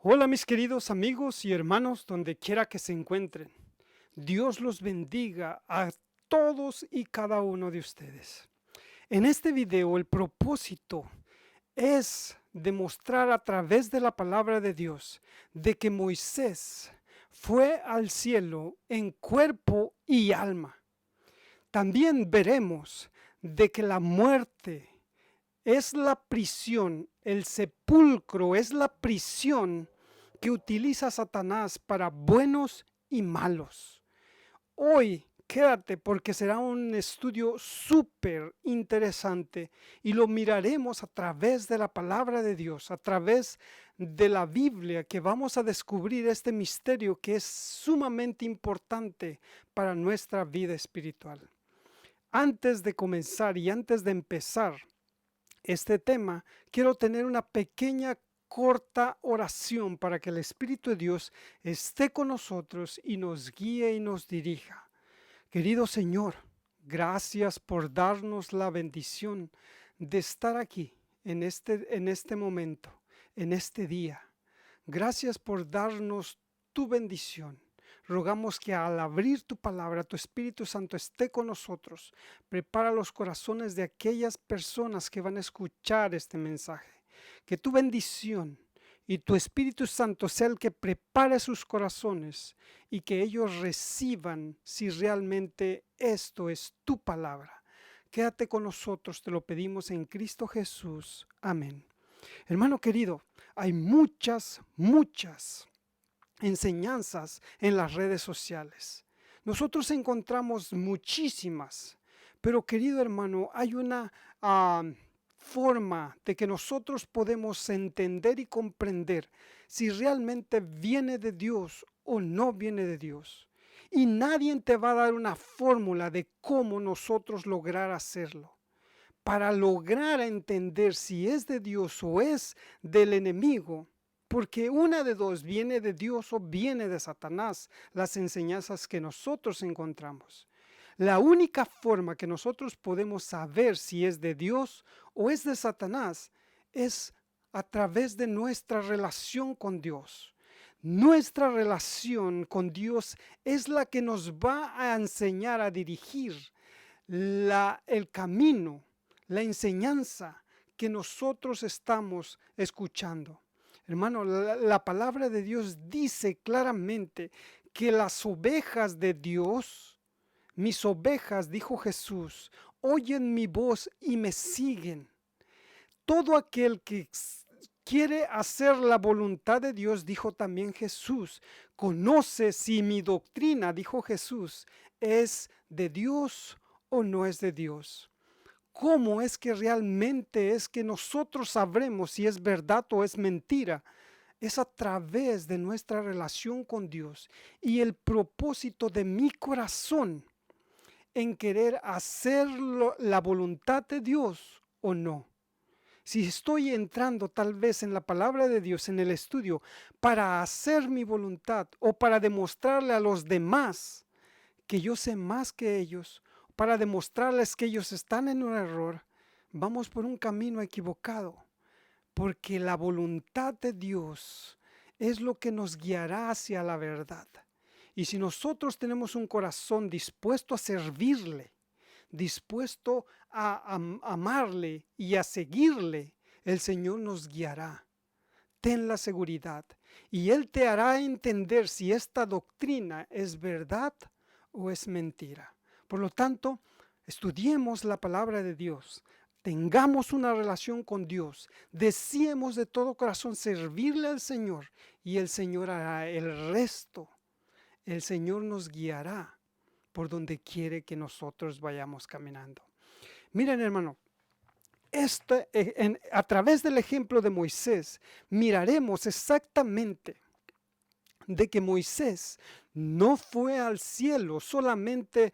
Hola mis queridos amigos y hermanos donde quiera que se encuentren. Dios los bendiga a todos y cada uno de ustedes. En este video el propósito es demostrar a través de la palabra de Dios de que Moisés fue al cielo en cuerpo y alma. También veremos de que la muerte es la prisión, el sepulcro es la prisión que utiliza Satanás para buenos y malos. Hoy quédate porque será un estudio súper interesante y lo miraremos a través de la palabra de Dios, a través de la Biblia, que vamos a descubrir este misterio que es sumamente importante para nuestra vida espiritual. Antes de comenzar y antes de empezar este tema, quiero tener una pequeña corta oración para que el Espíritu de Dios esté con nosotros y nos guíe y nos dirija. Querido Señor, gracias por darnos la bendición de estar aquí en este momento, en este día. Gracias por darnos tu bendición. Rogamos que al abrir tu palabra, tu Espíritu Santo esté con nosotros. Prepara los corazones de aquellas personas que van a escuchar este mensaje. Que tu bendición y tu Espíritu Santo sea el que prepare sus corazones y que ellos reciban si realmente esto es tu palabra. Quédate con nosotros, te lo pedimos en Cristo Jesús. Amén. Hermano querido, hay muchas enseñanzas en las redes sociales. Nosotros encontramos muchísimas, pero querido hermano, hay una forma de que nosotros podemos entender y comprender si realmente viene de Dios o no viene de Dios. Y nadie te va a dar una fórmula de cómo nosotros lograr hacerlo. Para lograr entender si es de Dios o es del enemigo, porque una de dos, viene de Dios o viene de Satanás, las enseñanzas que nosotros encontramos. La única forma que nosotros podemos saber si es de Dios o es de Satanás es a través de nuestra relación con Dios. Nuestra relación con Dios es la que nos va a enseñar a dirigir el camino, la enseñanza que nosotros estamos escuchando. Hermano, la palabra de Dios dice claramente que las ovejas de Dios, mis ovejas, dijo Jesús, oyen mi voz y me siguen. Todo aquel que quiere hacer la voluntad de Dios, dijo también Jesús, conoce si mi doctrina, dijo Jesús, es de Dios o no es de Dios. ¿Cómo es que realmente es que nosotros sabremos si es verdad o es mentira? Es a través de nuestra relación con Dios y el propósito de mi corazón en querer hacer la voluntad de Dios o no. Si estoy entrando tal vez en la palabra de Dios, en el estudio, para hacer mi voluntad o para demostrarle a los demás que yo sé más que ellos, para demostrarles que ellos están en un error, vamos por un camino equivocado, porque la voluntad de Dios es lo que nos guiará hacia la verdad. Y si nosotros tenemos un corazón dispuesto a servirle, dispuesto a amarle y a seguirle, el Señor nos guiará. Ten la seguridad y Él te hará entender si esta doctrina es verdad o es mentira. Por lo tanto, estudiemos la palabra de Dios, tengamos una relación con Dios, deseemos de todo corazón servirle al Señor y el Señor hará el resto. El Señor nos guiará por donde quiere que nosotros vayamos caminando. Miren, hermano, a través del ejemplo de Moisés, miraremos exactamente de que Moisés no fue al cielo solamente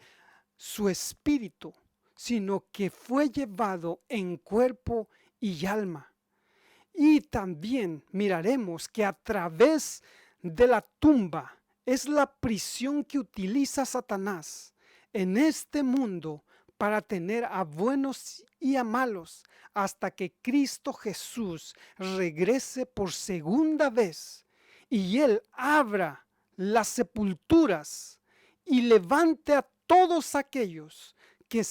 su espíritu, sino que fue llevado en cuerpo y alma. Y también miraremos que a través de la tumba es la prisión que utiliza Satanás en este mundo para tener a buenos y a malos hasta que Cristo Jesús regrese por segunda vez y Él abra las sepulturas y levante a todos aquellos que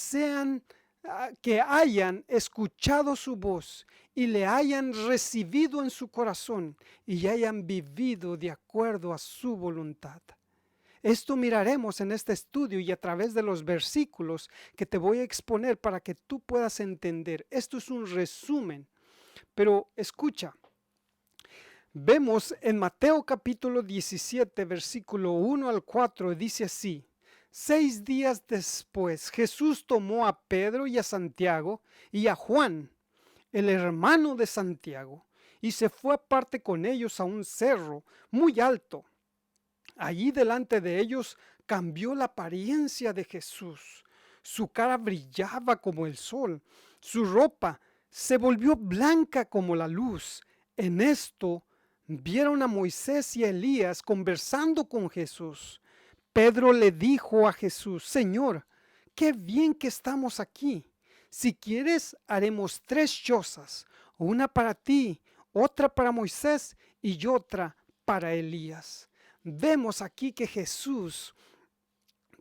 que hayan escuchado su voz y le hayan recibido en su corazón y hayan vivido de acuerdo a su voluntad. Esto miraremos en este estudio y a través de los versículos que te voy a exponer para que tú puedas entender. Esto es un resumen, pero escucha. Vemos en Mateo capítulo 17, versículo 1 al 4, dice así: 6 días después, Jesús tomó a Pedro y a Santiago y a Juan, el hermano de Santiago, y se fue aparte con ellos a un cerro muy alto. Allí delante de ellos cambió la apariencia de Jesús. Su cara brillaba como el sol, su ropa se volvió blanca como la luz. En esto vieron a Moisés y a Elías conversando con Jesús. Pedro le dijo a Jesús: Señor, qué bien que estamos aquí. Si quieres, haremos 3 chozas, una para ti, otra para Moisés y otra para Elías. Vemos aquí que Jesús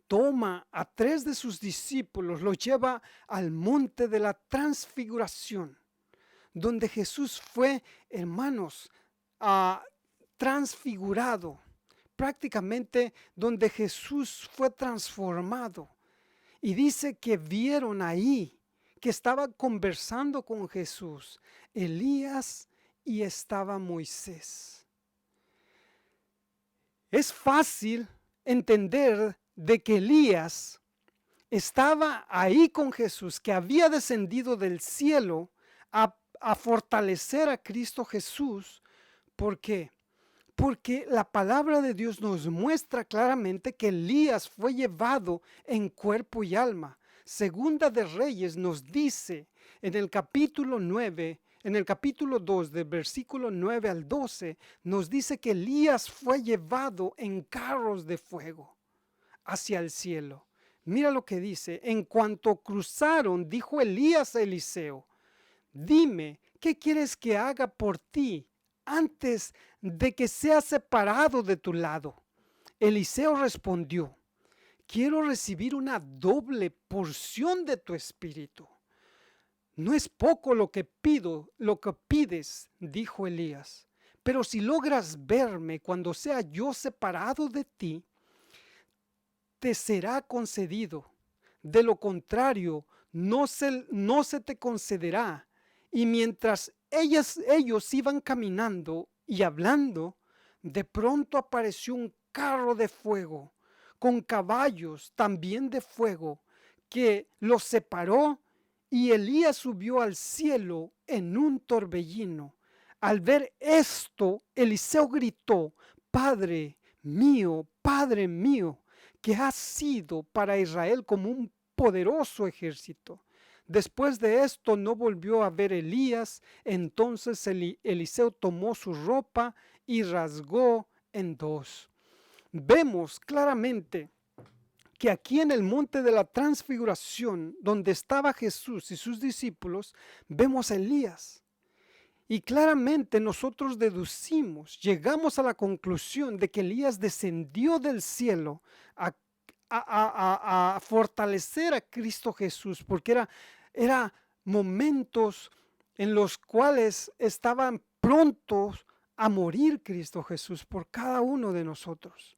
toma a 3 de sus discípulos, los lleva al monte de la transfiguración, donde Jesús fue, hermanos, transfigurado, prácticamente donde Jesús fue transformado. Y dice que vieron ahí, que estaba conversando con Jesús, Elías y estaba Moisés. Es fácil entender de que Elías estaba ahí con Jesús, que había descendido del cielo a fortalecer a Cristo Jesús. ¿Por qué? Porque la palabra de Dios nos muestra claramente que Elías fue llevado en cuerpo y alma. Segunda de Reyes nos dice en el capítulo 9, en el capítulo 2, del versículo 9 al 12, nos dice que Elías fue llevado en carros de fuego hacia el cielo. Mira lo que dice: en cuanto cruzaron, dijo Elías a Eliseo: dime, ¿qué quieres que haga por ti antes de que sea separado de tu lado? Eliseo respondió: quiero recibir una doble porción de tu espíritu. No es poco lo que pido, lo que pides, dijo Elías, pero si logras verme cuando sea yo separado de ti, te será concedido. De lo contrario, no se te concederá. Y mientras ellos iban caminando y hablando, de pronto apareció un carro de fuego, con caballos también de fuego, que los separó, y Elías subió al cielo en un torbellino. Al ver esto, Eliseo gritó: Padre mío, que has sido para Israel como un poderoso ejército. Después de esto no volvió a ver Elías. Entonces Eliseo tomó su ropa y rasgó en 2. Vemos claramente que aquí en el monte de la transfiguración, donde estaba Jesús y sus discípulos, vemos a Elías. Y claramente nosotros deducimos, llegamos a la conclusión de que Elías descendió del cielo a fortalecer a Cristo Jesús, porque era momentos en los cuales estaban prontos a morir Cristo Jesús por cada uno de nosotros.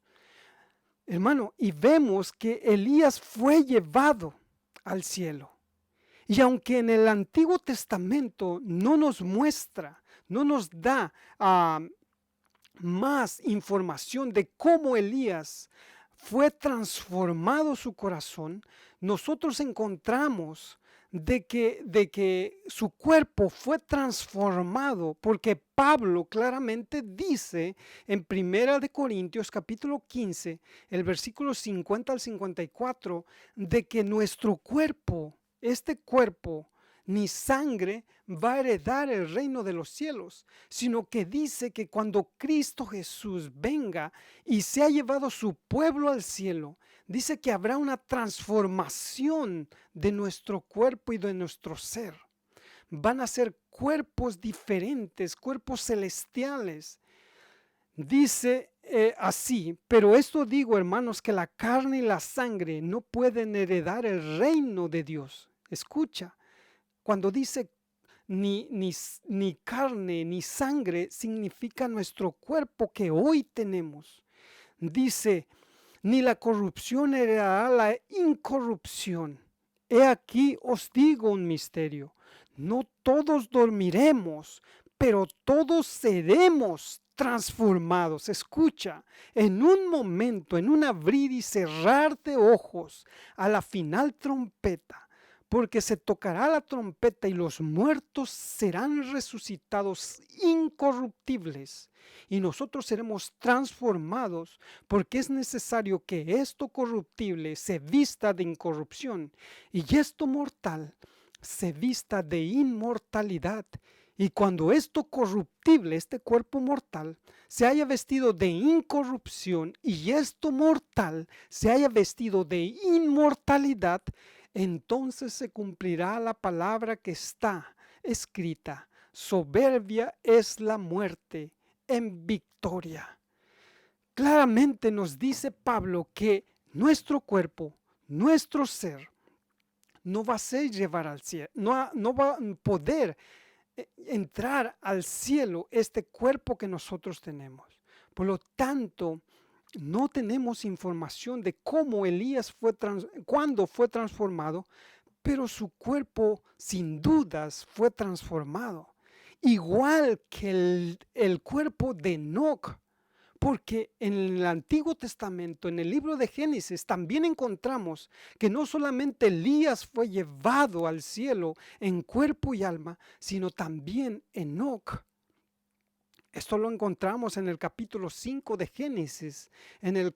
Hermano, y vemos que Elías fue llevado al cielo. Y aunque en el Antiguo Testamento no nos muestra, no nos da más información de cómo Elías fue transformado su corazón, nosotros encontramos de que su cuerpo fue transformado, porque Pablo claramente dice en 1 de Corintios capítulo 15, el versículo 50 al 54, de que nuestro cuerpo, este cuerpo, ni sangre va a heredar el reino de los cielos, sino que dice que cuando Cristo Jesús venga y se ha llevado su pueblo al cielo, dice que habrá una transformación de nuestro cuerpo y de nuestro ser. Van a ser cuerpos diferentes, cuerpos celestiales. Dice así, pero esto digo, hermanos, que la carne y la sangre no pueden heredar el reino de Dios. Escucha, cuando dice ni carne ni sangre, significa nuestro cuerpo que hoy tenemos. Dice, ni la corrupción heredará la incorrupción. He aquí os digo un misterio. No todos dormiremos, pero todos seremos transformados. Escucha, en un momento, en un abrir y cerrar de ojos, a la final trompeta, porque se tocará la trompeta y los muertos serán resucitados incorruptibles y nosotros seremos transformados, porque es necesario que esto corruptible se vista de incorrupción y esto mortal se vista de inmortalidad. Y cuando esto corruptible, este cuerpo mortal, se haya vestido de incorrupción y esto mortal se haya vestido de inmortalidad, entonces se cumplirá la palabra que está escrita: soberbia es la muerte en victoria. Claramente nos dice Pablo que nuestro cuerpo, nuestro ser, no va a ser llevar al cielo, no va a poder entrar al cielo este cuerpo que nosotros tenemos. Por lo tanto, no tenemos información de cómo Elías cuándo fue transformado, pero su cuerpo sin dudas fue transformado. Igual que el cuerpo de Enoc, porque en el Antiguo Testamento, en el libro de Génesis, también encontramos que no solamente Elías fue llevado al cielo en cuerpo y alma, sino también Enoc. Esto lo encontramos en el capítulo 5 de Génesis, en el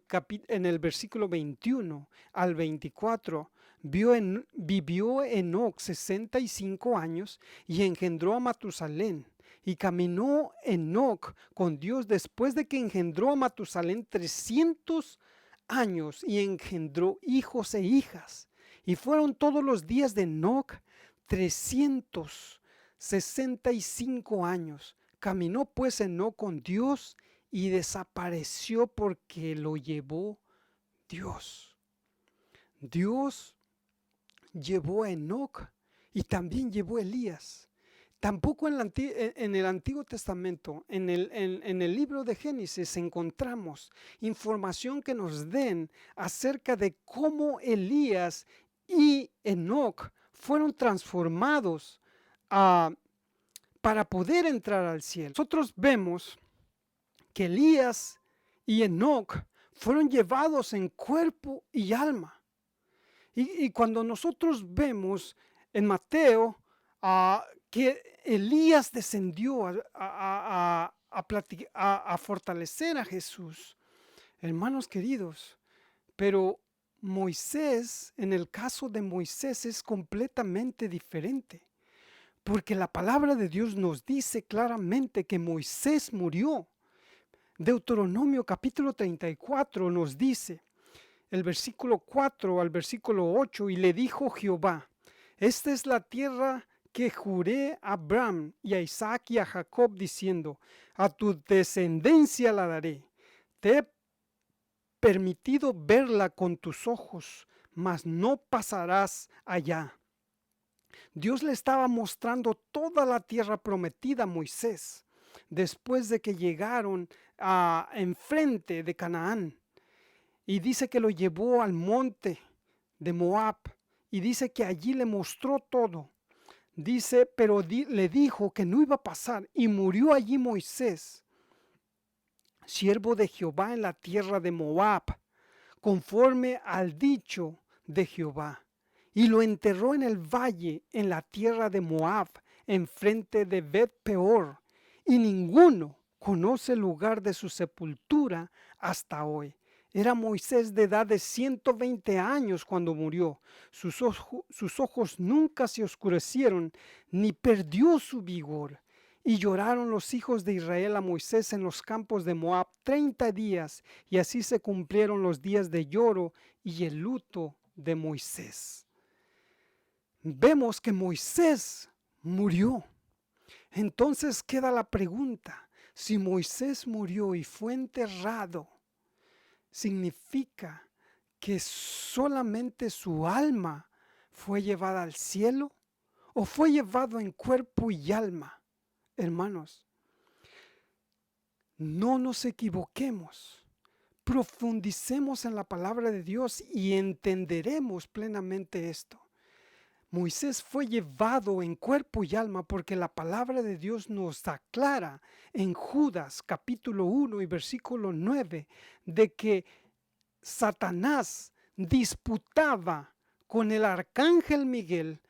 versículo 21 al 24. Vivió Enoc 65 años y engendró a Matusalén. Y caminó Enoc con Dios después de que engendró a Matusalén 300 años y engendró hijos e hijas. Y fueron todos los días de Enoc 365 años. Caminó pues Enoc con Dios y desapareció porque lo llevó Dios. Dios llevó a Enoc y también llevó a Elías. Tampoco en el Antiguo Testamento, en el libro de Génesis, encontramos información que nos den acerca de cómo Elías y Enoc fueron transformados para poder entrar al cielo. Nosotros vemos que Elías y Enoc fueron llevados en cuerpo y alma. Y cuando nosotros vemos en Mateo que Elías descendió a fortalecer a Jesús, hermanos queridos, pero Moisés, en el caso de Moisés, es completamente diferente. Porque la palabra de Dios nos dice claramente que Moisés murió. Deuteronomio capítulo 34 nos dice, el versículo 4 al versículo 8, y le dijo Jehová: esta es la tierra que juré a Abraham y a Isaac y a Jacob, diciendo: a tu descendencia la daré. Te he permitido verla con tus ojos, mas no pasarás allá. Dios le estaba mostrando toda la tierra prometida a Moisés después de que llegaron enfrente de Canaán. Y dice que lo llevó al monte de Moab y dice que allí le mostró todo. Dice, pero le dijo que no iba a pasar y murió allí Moisés, siervo de Jehová, en la tierra de Moab, conforme al dicho de Jehová. Y lo enterró en el valle, en la tierra de Moab, enfrente de Bet-peor. Y ninguno conoce el lugar de su sepultura hasta hoy. Era Moisés de edad de 120 años cuando murió. Sus ojos nunca se oscurecieron, ni perdió su vigor. Y lloraron los hijos de Israel a Moisés en los campos de Moab 30 días, y así se cumplieron los días de lloro y el luto de Moisés. Vemos que Moisés murió. Entonces queda la pregunta: Si Moisés murió y fue enterrado, significa que solamente su alma fue llevada al cielo o fue llevado en cuerpo y alma. Hermanos, no nos equivoquemos. Profundicemos en la palabra de Dios y entenderemos plenamente esto. Moisés fue llevado en cuerpo y alma porque la palabra de Dios nos aclara en Judas capítulo 1 y versículo 9 de que Satanás disputaba con el arcángel Miguel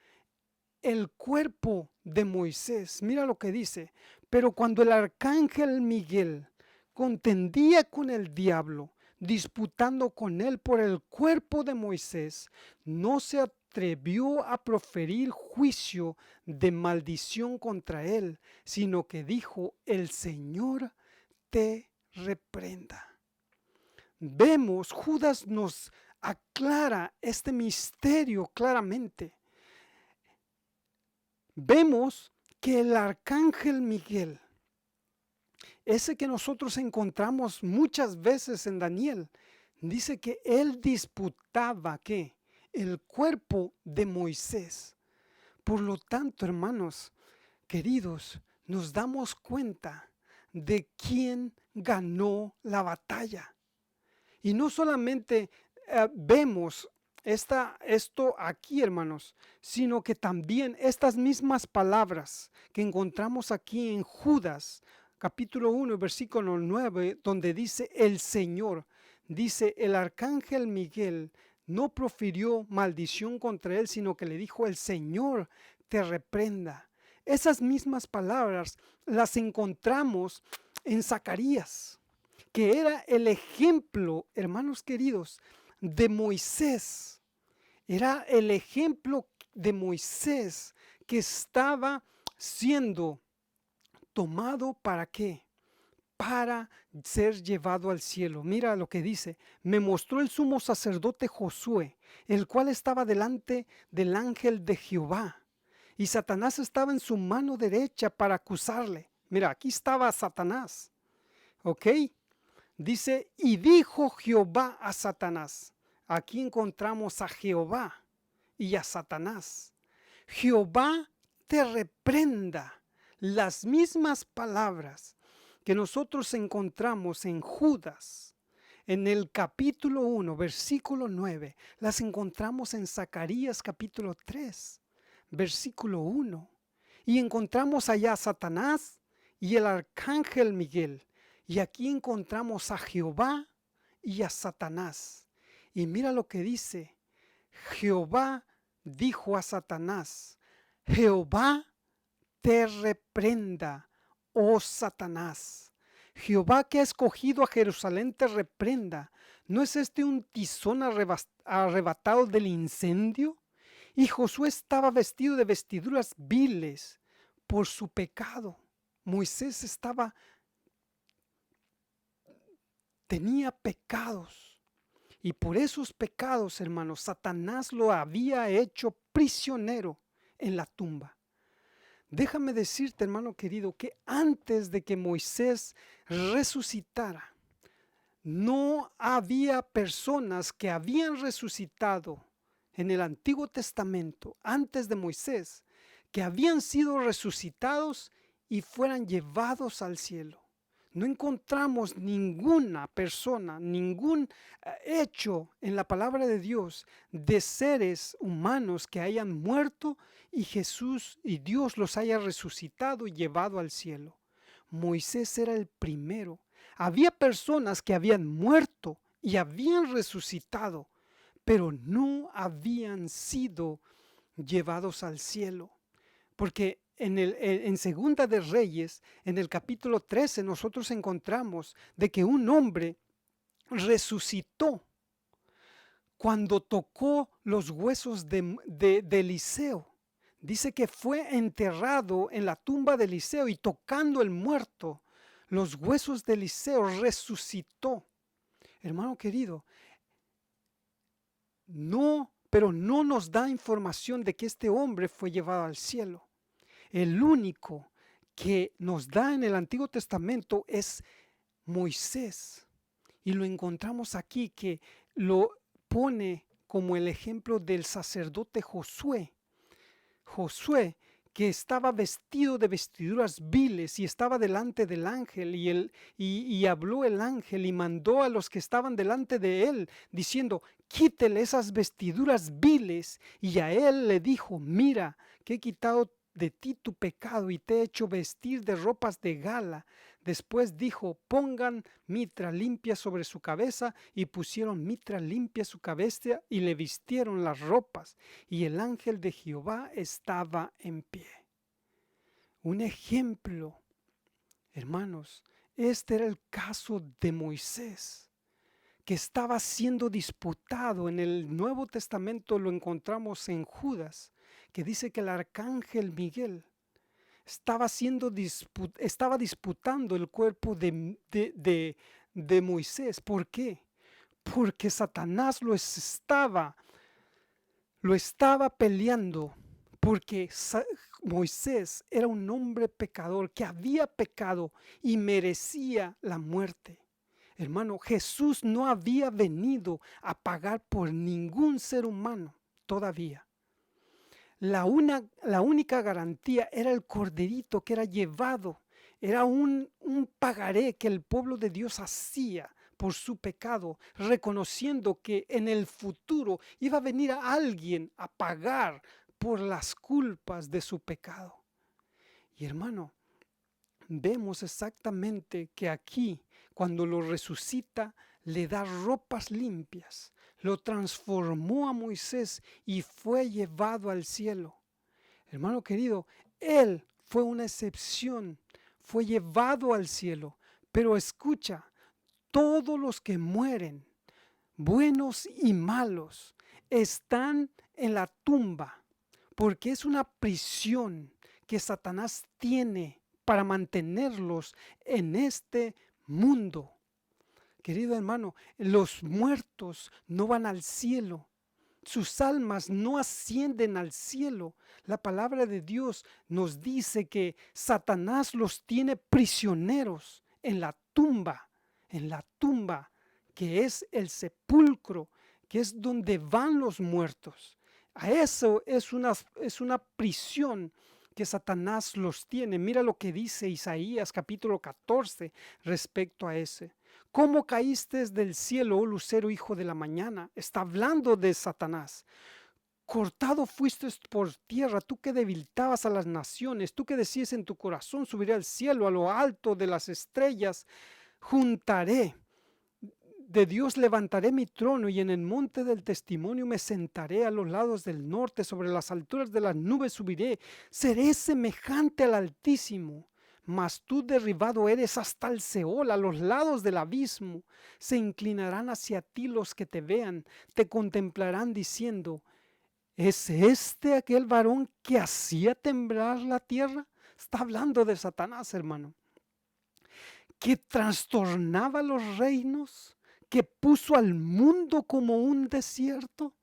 el cuerpo de Moisés. Mira lo que dice: pero cuando el arcángel Miguel contendía con el diablo, disputando con él por el cuerpo de Moisés, no se atrevió a proferir juicio de maldición contra él, sino que dijo: el Señor te reprenda. Vemos, Judas nos aclara este misterio claramente. Vemos que el arcángel Miguel, ese que nosotros encontramos muchas veces en Daniel, dice que él disputaba ¿qué? El cuerpo de Moisés. Por lo tanto, hermanos queridos, nos damos cuenta de quién ganó la batalla. Y no solamente vemos esto aquí, hermanos, sino que también estas mismas palabras que encontramos aquí en Judas, capítulo 1, versículo 9, donde dice el Señor, dice el arcángel Miguel no profirió maldición contra él, sino que le dijo: el Señor te reprenda. Esas mismas palabras las encontramos en Zacarías, que era el ejemplo, hermanos queridos, de Moisés. Era el ejemplo de Moisés que estaba siendo tomado ¿para qué? Para ser llevado al cielo. Mira lo que dice: me mostró el sumo sacerdote Josué, el cual estaba delante del ángel de Jehová, y Satanás estaba en su mano derecha para acusarle. Mira, aquí estaba Satanás, ¿ok? Dice: y dijo Jehová a Satanás. Aquí encontramos a Jehová y a Satanás. Jehová te reprenda. Las mismas palabras que nosotros encontramos en Judas, en el capítulo 1, versículo 9, las encontramos en Zacarías capítulo 3, versículo 1. Y encontramos allá a Satanás y el arcángel Miguel. Y aquí encontramos a Jehová y a Satanás. Y mira lo que dice: Jehová dijo a Satanás: Jehová te reprenda, oh Satanás. Jehová que ha escogido a Jerusalén te reprenda. ¿No es este un tizón arrebatado del incendio? Y Josué estaba vestido de vestiduras viles por su pecado. Moisés tenía pecados, y por esos pecados, hermanos, Satanás lo había hecho prisionero en la tumba. Déjame decirte, hermano querido, que antes de que Moisés resucitara, no había personas que habían resucitado en el Antiguo Testamento, antes de Moisés, que habían sido resucitados y fueran llevados al cielo. No encontramos ninguna persona, ningún hecho en la palabra de Dios de seres humanos que hayan muerto y Jesús y Dios los haya resucitado y llevado al cielo. Moisés era el primero. Había personas que habían muerto y habían resucitado, pero no habían sido llevados al cielo. Porque en Segunda de Reyes, en el capítulo 13, nosotros encontramos de que un hombre resucitó cuando tocó los huesos de Eliseo. Dice que fue enterrado en la tumba de Eliseo y tocando el muerto, los huesos de Eliseo, resucitó. Hermano querido, pero no nos da información de que este hombre fue llevado al cielo. El único que nos da en el Antiguo Testamento es Moisés. Y lo encontramos aquí, que lo pone como el ejemplo del sacerdote Josué. Josué, que estaba vestido de vestiduras viles y estaba delante del ángel, y habló el ángel y mandó a los que estaban delante de él, diciendo: quítele esas vestiduras viles. Y a él le dijo: mira, que he quitado de ti tu pecado y te he hecho vestir de ropas de gala. Después dijo: pongan mitra limpia sobre su cabeza, y pusieron mitra limpia su cabeza y le vistieron las ropas, y el ángel de Jehová estaba en pie. Un ejemplo, hermanos, este era el caso de Moisés, que estaba siendo disputado. En el Nuevo Testamento lo encontramos en Judas, que dice que el arcángel Miguel estaba disputando el cuerpo de Moisés. ¿Por qué? Porque Satanás lo estaba peleando, porque Moisés era un hombre pecador que había pecado y merecía la muerte. Hermano, Jesús no había venido a pagar por ningún ser humano todavía. La única garantía era el corderito que era llevado. Era un pagaré que el pueblo de Dios hacía por su pecado, reconociendo que en el futuro iba a venir a alguien a pagar por las culpas de su pecado. Y hermano, vemos exactamente que aquí, cuando lo resucita, le da ropas limpias, lo transformó a Moisés y fue llevado al cielo. Hermano querido, él fue una excepción, fue llevado al cielo. Pero escucha, todos los que mueren, buenos y malos, están en la tumba, porque es una prisión que Satanás tiene para mantenerlos en este mundo. Querido hermano, los muertos no van al cielo. Sus almas no ascienden al cielo. La palabra de Dios nos dice que Satanás los tiene prisioneros en la tumba, que es el sepulcro, que es donde van los muertos. A eso es una prisión que Satanás los tiene. Mira lo que dice Isaías capítulo 14 respecto a ese. ¿Cómo caíste del cielo, oh lucero, hijo de la mañana? Está hablando de Satanás. Cortado fuiste por tierra, tú que debilitabas a las naciones, tú que decías en tu corazón: subiré al cielo, a lo alto de las estrellas, juntaré. De Dios levantaré mi trono, y en el monte del testimonio me sentaré a los lados del norte, sobre las alturas de las nubes subiré, seré semejante al Altísimo. Mas tú derribado eres hasta el Seol, a los lados del abismo. Se inclinarán hacia ti los que te vean, te contemplarán diciendo: ¿es este aquel varón que hacía temblar la tierra? Está hablando de Satanás, hermano, que trastornaba los reinos, que puso al mundo como un desierto,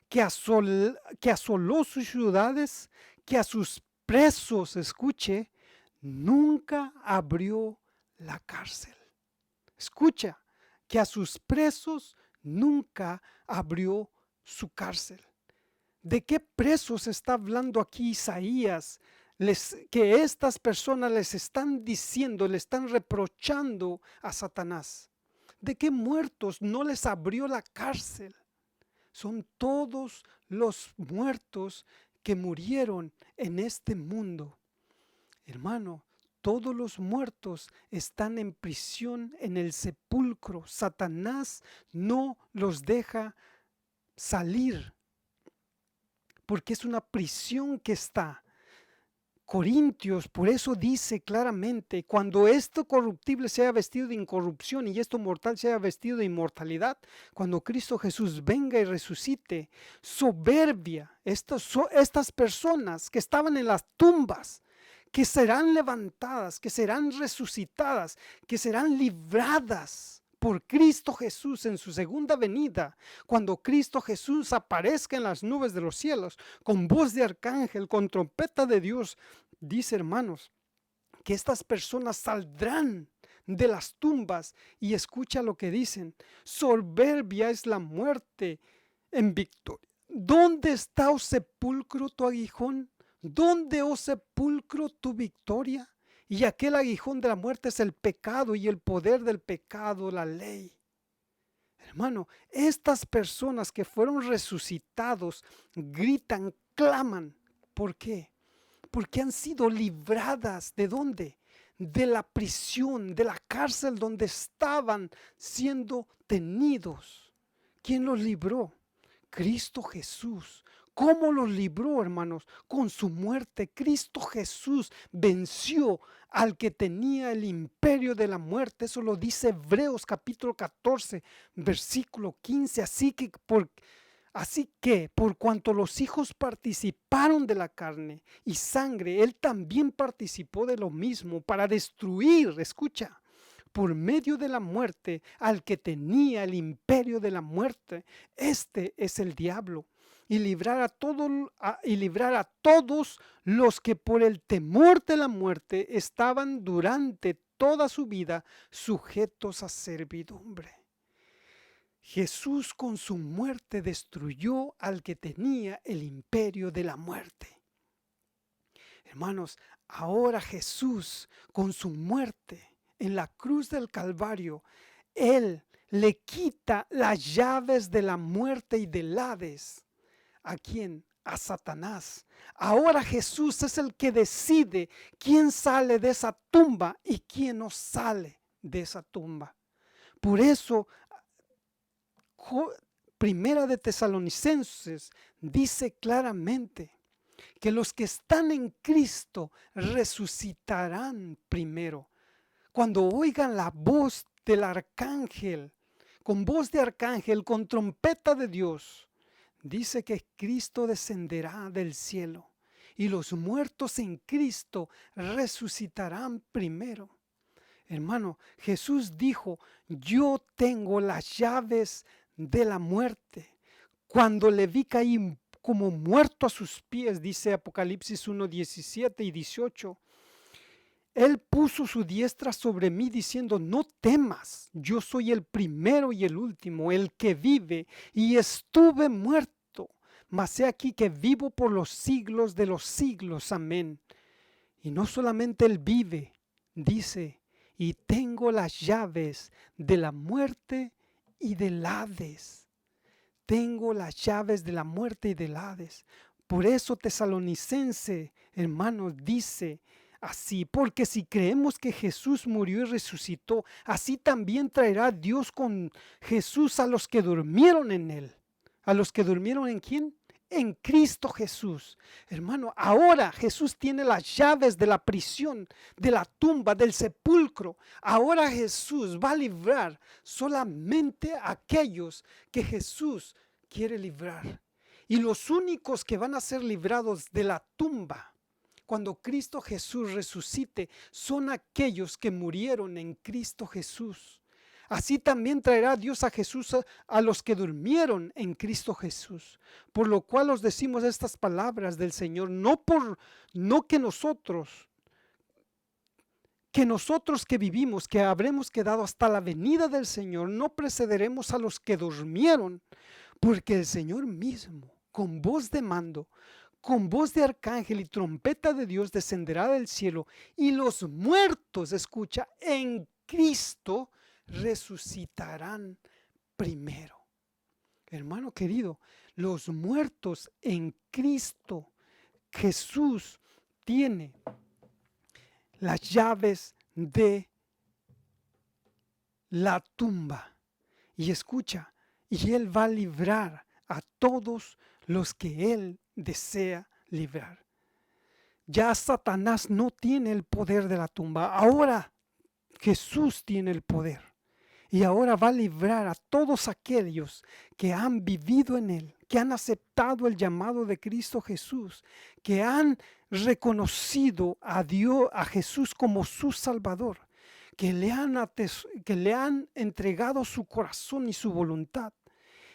que asoló sus ciudades, que a sus presos, escuche, nunca abrió la cárcel. Escucha, que a sus presos nunca abrió su cárcel. ¿De qué presos está hablando aquí Isaías? Que estas personas les están diciendo, le están reprochando a Satanás. ¿De qué muertos no les abrió la cárcel? Son todos los muertos que murieron en este mundo. Hermano, todos los muertos están en prisión en el sepulcro. Satanás no los deja salir, porque es una prisión que está. Corintios, por eso dice claramente: cuando esto corruptible sea vestido de incorrupción y esto mortal sea vestido de inmortalidad, cuando Cristo Jesús venga y resucite, soberbia, estas personas que estaban en las tumbas, que serán levantadas, que serán resucitadas, que serán libradas por Cristo Jesús en su segunda venida, cuando Cristo Jesús aparezca en las nubes de los cielos, con voz de arcángel, con trompeta de Dios. Dice, hermanos, que estas personas saldrán de las tumbas y escucha lo que dicen. Soberbia es la muerte en victoria. ¿Dónde está, oh sepulcro, tu aguijón? ¿Dónde, oh sepulcro, tu victoria? Y aquel aguijón de la muerte es el pecado y el poder del pecado, la ley. Hermano, estas personas que fueron resucitados gritan, claman. ¿Por qué? Porque han sido libradas. ¿De dónde? De la prisión, de la cárcel donde estaban siendo tenidos. ¿Quién los libró? Cristo Jesús. ¿Cómo los libró, hermanos? Con su muerte. Cristo Jesús venció al que tenía el imperio de la muerte. Eso lo dice Hebreos capítulo 14, versículo 15. Así que por cuanto los hijos participaron de la carne y sangre, él también participó de lo mismo para destruir, escucha, por medio de la muerte al que tenía el imperio de la muerte. Este es el diablo. Y librar a todos los que por el temor de la muerte estaban durante toda su vida sujetos a servidumbre. Jesús con su muerte destruyó al que tenía el imperio de la muerte. Hermanos, ahora Jesús con su muerte en la cruz del Calvario, Él le quita las llaves de la muerte y del Hades. ¿A quién? A Satanás. Ahora Jesús es el que decide quién sale de esa tumba y quién no sale de esa tumba. Por eso, Primera de Tesalonicenses dice claramente que los que están en Cristo resucitarán primero. Cuando oigan la voz del arcángel, con voz de arcángel, con trompeta de Dios, dice que Cristo descenderá del cielo y los muertos en Cristo resucitarán primero. Hermano, Jesús dijo, yo tengo las llaves de la muerte. Cuando le vi caí como muerto a sus pies, dice Apocalipsis 1, 17 y 18. Él puso su diestra sobre mí diciendo, no temas, yo soy el primero y el último, el que vive, y estuve muerto, mas he aquí que vivo por los siglos de los siglos. Amén. Y no solamente Él vive, dice, y tengo las llaves de la muerte y del Hades. Tengo las llaves de la muerte y del Hades. Por eso Tesalonicense, hermanos, dice así, porque si creemos que Jesús murió y resucitó, así también traerá Dios con Jesús a los que durmieron en Él. ¿A los que durmieron en quién? En Cristo Jesús. Hermano, ahora Jesús tiene las llaves de la prisión, de la tumba, del sepulcro. Ahora Jesús va a librar solamente a aquellos que Jesús quiere librar. Y los únicos que van a ser librados de la tumba cuando Cristo Jesús resucite son aquellos que murieron en Cristo Jesús. Así también traerá Dios a Jesús a los que durmieron en Cristo Jesús. Por lo cual os decimos estas palabras del Señor, no que nosotros que vivimos, que habremos quedado hasta la venida del Señor, no precederemos a los que durmieron, porque el Señor mismo, con voz de mando, con voz de arcángel y trompeta de Dios, descenderá del cielo, y los muertos, escucha, en Cristo resucitarán primero. Hermano querido, los muertos en Cristo Jesús tiene las llaves de la tumba. Y escucha, y Él va a librar a todos los que Él desea librar. Ya Satanás no tiene el poder de la tumba. Ahora Jesús tiene el poder. Y ahora va a librar a todos aquellos que han vivido en Él, que han aceptado el llamado de Cristo Jesús, que han reconocido a Dios, a Jesús como su Salvador, que le han entregado su corazón y su voluntad,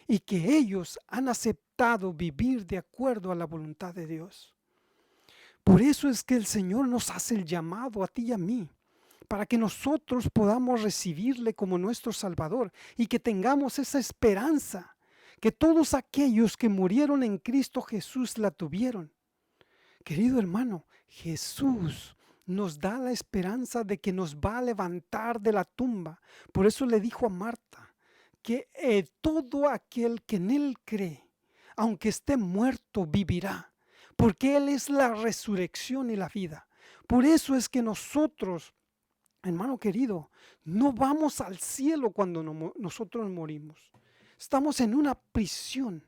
y que ellos han aceptado vivir de acuerdo a la voluntad de Dios. Por eso es que el Señor nos hace el llamado a ti y a mí, para que nosotros podamos recibirle como nuestro Salvador y que tengamos esa esperanza, que todos aquellos que murieron en Cristo Jesús la tuvieron. Querido hermano, Jesús nos da la esperanza de que nos va a levantar de la tumba. Por eso le dijo a Marta que todo aquel que en Él cree, aunque esté muerto, vivirá, porque Él es la resurrección y la vida. Por eso es que nosotros, hermano querido, no vamos al cielo cuando nosotros morimos. Estamos en una prisión,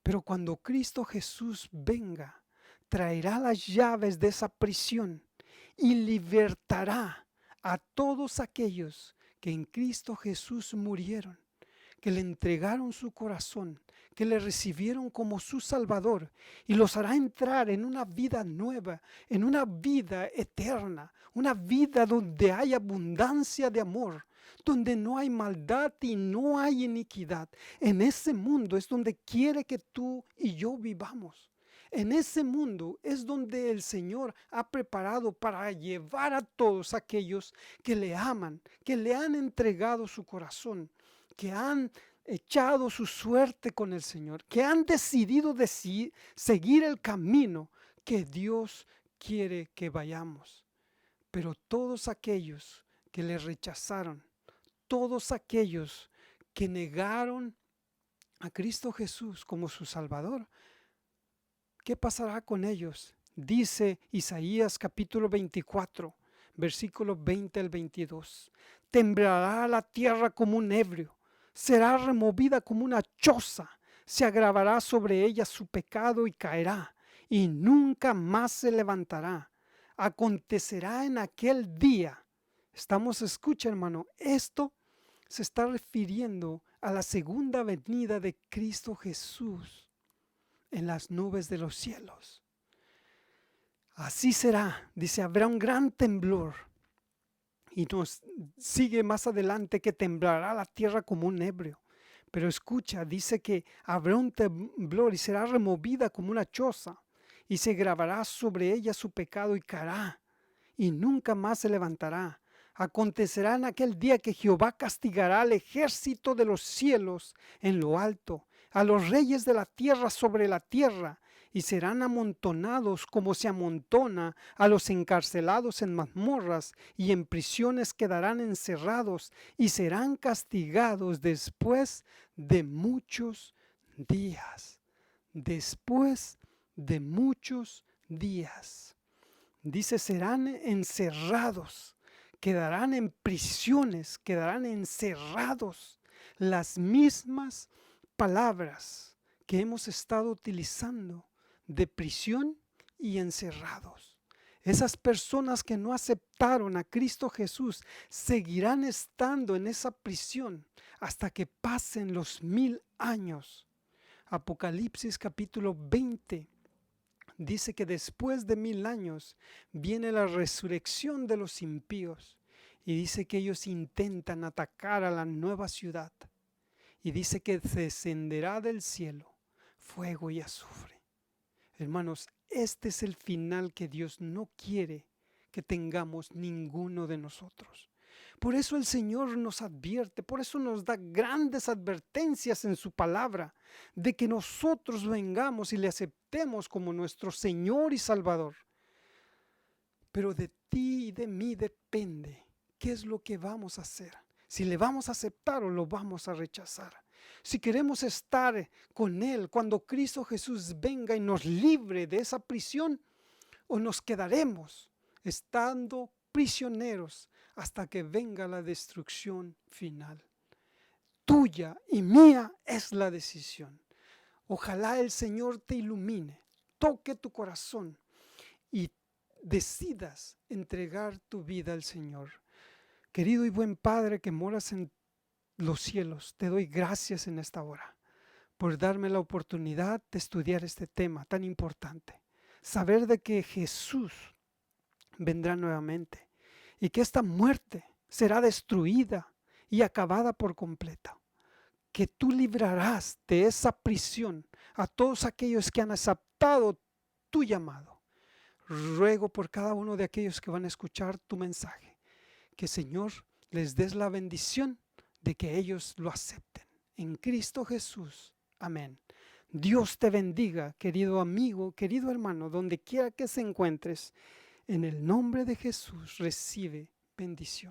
pero cuando Cristo Jesús venga, traerá las llaves de esa prisión y libertará a todos aquellos que en Cristo Jesús murieron, que le entregaron su corazón, que le recibieron como su Salvador, y los hará entrar en una vida nueva, en una vida eterna, una vida donde hay abundancia de amor, donde no hay maldad y no hay iniquidad. En ese mundo es donde quiere que tú y yo vivamos. En ese mundo es donde el Señor ha preparado para llevar a todos aquellos que le aman, que le han entregado su corazón, que han echado su suerte con el Señor, que han decidido seguir el camino que Dios quiere que vayamos. Pero todos aquellos que le rechazaron, todos aquellos que negaron a Cristo Jesús como su Salvador, ¿qué pasará con ellos? Dice Isaías capítulo 24, versículos 20 al 22. Temblará la tierra como un ebrio, será removida como una choza, se agravará sobre ella su pecado y caerá, y nunca más se levantará. Acontecerá en aquel día. Escucha hermano, esto se está refiriendo a la segunda venida de Cristo Jesús en las nubes de los cielos. Así será, dice, habrá un gran temblor. Y nos sigue más adelante que temblará la tierra como un ebrio. Pero escucha, dice que habrá un temblor y será removida como una choza, y se grabará sobre ella su pecado y caerá, y nunca más se levantará. Acontecerá en aquel día que Jehová castigará al ejército de los cielos en lo alto, a los reyes de la tierra sobre la tierra, y serán amontonados como se amontona a los encarcelados en mazmorras, y en prisiones quedarán encerrados, y serán castigados después de muchos días. Después de muchos días. Dice, serán encerrados, quedarán en prisiones, quedarán encerrados. Las mismas palabras que hemos estado utilizando de prisión y encerrados. Esas personas que no aceptaron a Cristo Jesús seguirán estando en esa prisión hasta que pasen los 1000 años. Apocalipsis capítulo 20 dice que después de 1000 años viene la resurrección de los impíos, y dice que ellos intentan atacar a la nueva ciudad, y dice que descenderá del cielo fuego y azufre. Hermanos, este es el final que Dios no quiere que tengamos ninguno de nosotros. Por eso el Señor nos advierte, por eso nos da grandes advertencias en su palabra, de que nosotros vengamos y le aceptemos como nuestro Señor y Salvador. Pero de ti y de mí depende qué es lo que vamos a hacer. Si le vamos a aceptar o lo vamos a rechazar. Si queremos estar con Él cuando Cristo Jesús venga y nos libre de esa prisión, o nos quedaremos estando prisioneros hasta que venga la destrucción final. Tuya y mía es la decisión. Ojalá el Señor te ilumine, toque tu corazón y decidas entregar tu vida al Señor. Querido y buen Padre que moras en los cielos, te doy gracias en esta hora por darme la oportunidad de estudiar este tema tan importante. Saber de que Jesús vendrá nuevamente y que esta muerte será destruida y acabada por completo. Que tú librarás de esa prisión a todos aquellos que han aceptado tu llamado. ruego por cada uno de aquellos que van a escuchar tu mensaje, que Señor les des la bendición de que ellos lo acepten. En Cristo Jesús. Amén. Dios te bendiga, querido amigo, querido hermano, donde quiera que se encuentres. En el nombre de Jesús recibe bendición.